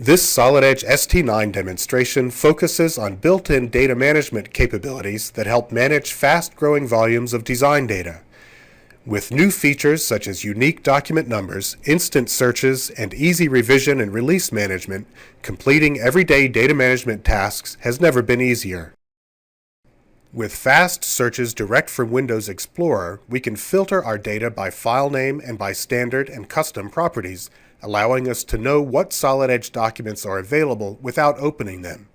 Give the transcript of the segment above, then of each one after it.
This Solid Edge ST9 demonstration focuses on built-in data management capabilities that help manage fast-growing volumes of design data. With new features such as unique document numbers, instant searches, and easy revision and release management, completing everyday data management tasks has never been easier. With fast searches direct from Windows Explorer, we can filter our data by file name and by standard and custom properties, allowing us to know what Solid Edge documents are available without opening them.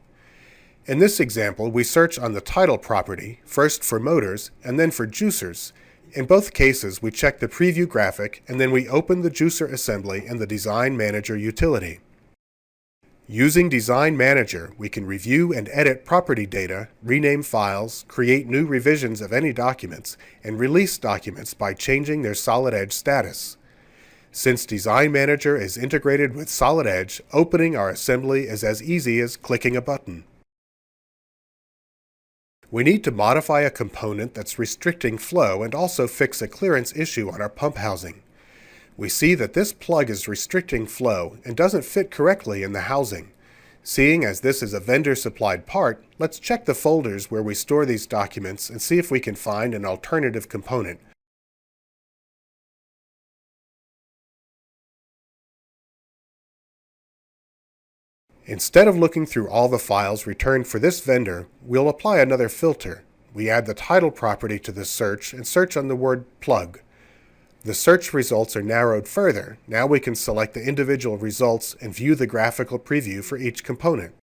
In this example, we search on the title property, first for motors and then for juicers. In both cases, we check the preview graphic and then we open the juicer assembly in the Design Manager utility. Using Design Manager, we can review and edit property data, rename files, create new revisions of any documents, and release documents by changing their Solid Edge status. Since Design Manager is integrated with Solid Edge, opening our assembly is as easy as clicking a button. We need to modify a component that's restricting flow and also fix a clearance issue on our pump housing. We see that this plug is restricting flow and doesn't fit correctly in the housing. Seeing as this is a vendor-supplied part, let's check the folders where we store these documents and see if we can find an alternative component. Instead of looking through all the files returned for this vendor, we'll apply another filter. We add the title property to the search and search on the word plug. The search results are narrowed further. Now we can select the individual results and view the graphical preview for each component.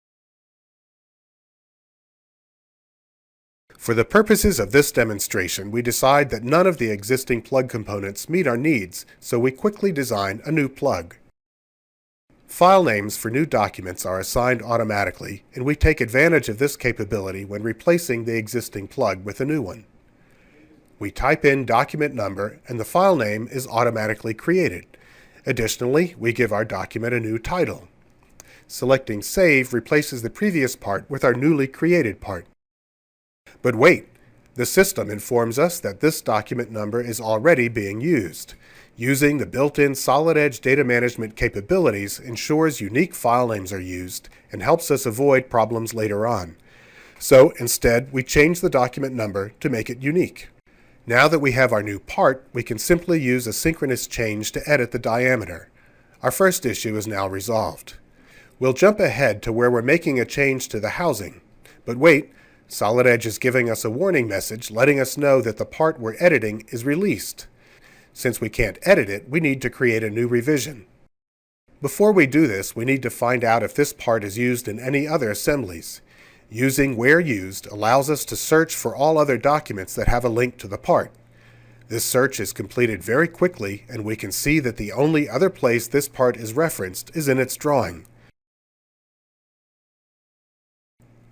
For the purposes of this demonstration, we decide that none of the existing plug components meet our needs, so we quickly design a new plug. File names for new documents are assigned automatically, and we take advantage of this capability when replacing the existing plug with a new one. We type in document number, and the file name is automatically created. Additionally, we give our document a new title. Selecting Save replaces the previous part with our newly created part. But wait! The system informs us that this document number is already being used. Using the built-in Solid Edge data management capabilities ensures unique file names are used and helps us avoid problems later on. So instead, we change the document number to make it unique. Now that we have our new part, we can simply use a synchronous change to edit the diameter. Our first issue is now resolved. We'll jump ahead to where we're making a change to the housing. But wait, Solid Edge is giving us a warning message letting us know that the part we're editing is released. Since we can't edit it, we need to create a new revision. Before we do this, we need to find out if this part is used in any other assemblies. Using Where Used allows us to search for all other documents that have a link to the part. This search is completed very quickly, and we can see that the only other place this part is referenced is in its drawing.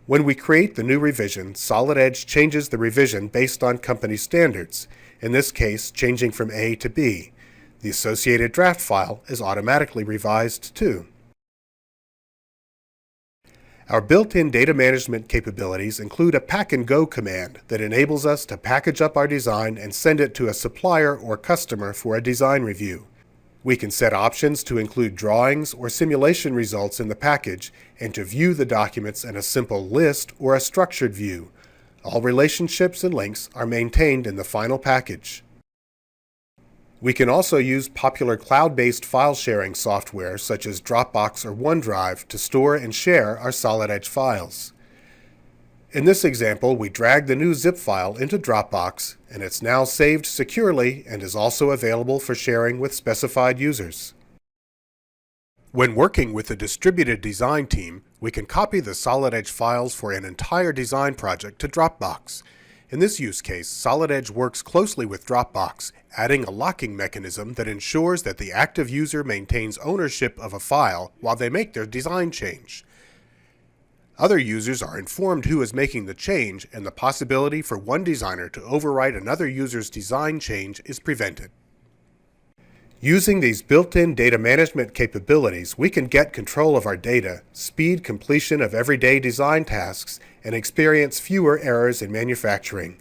When we create the new revision, Solid Edge changes the revision based on company standards, in this case changing from A to B. The associated draft file is automatically revised too. Our built-in data management capabilities include a pack and go command that enables us to package up our design and send it to a supplier or customer for a design review. We can set options to include drawings or simulation results in the package and to view the documents in a simple list or a structured view. All relationships and links are maintained in the final package. We can also use popular cloud-based file sharing software such as Dropbox or OneDrive to store and share our Solid Edge files. In this example, we drag the new zip file into Dropbox, and it's now saved securely and is also available for sharing with specified users. When working with a distributed design team, we can copy the Solid Edge files for an entire design project to Dropbox. In this use case, Solid Edge works closely with Dropbox, adding a locking mechanism that ensures that the active user maintains ownership of a file while they make their design change. Other users are informed who is making the change, and the possibility for one designer to overwrite another user's design change is prevented. Using these built-in data management capabilities, we can get control of our data, speed completion of everyday design tasks, and experience fewer errors in manufacturing.